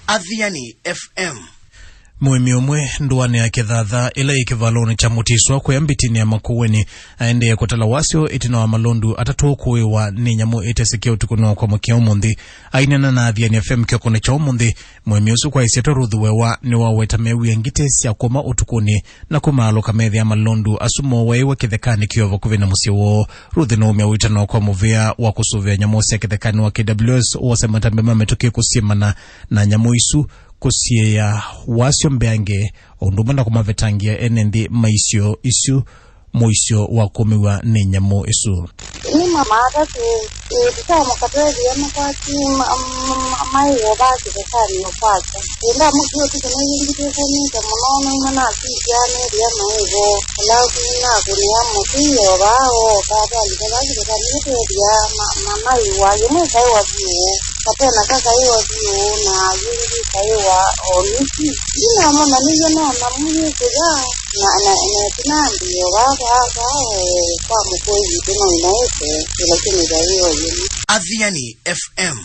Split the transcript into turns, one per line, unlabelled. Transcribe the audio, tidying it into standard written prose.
Athiani Fm.
Muimi umwe nduane ya Kithatha ila ikivaloni cha mutiswa kwa Mbitini ya Makueni aende ya kutala wasio itina wa Malondu Atatu Kuiwa ni Nyamu itesikia utukuno kwa mkia umundi ainana na Athiani Fm kiokone cha umundi muimi usu kwa isieto rudhuwewa ni waweta mewi ngitesi ya kuma utukuni na kuma aloka methi ya Malondu asumo waiwa Kithekani kiovo kuvina musiwo rudhino umia uitano kwa muvia wa kusuvia Nyamosi ya Kithekani wa KWS uwasematambema metuki kusimana na Nyamu isu kusie ya wasio mbeange ondumana kumavetangia enendi maisio isu moisio wa kumiwa ni Nyamu isu.
Ni mama Atatu ita mkatweli ya mkwati mai wabaki Kithekani mkwati. Ila mkio tukuna yingite kumita mnono imana kijane ya maigo. Alafu ina kunia mkio wabao kata likabaki Kithekani ya mamai wa yumu kaiwa viu. Kapena kaka hiyo viu na yingi kaiwa omiki. Ina mwana niyo na mwenye kuja na tinandi wabao kwa Makueni tena inaese lakini hiyo
Athiani Fm.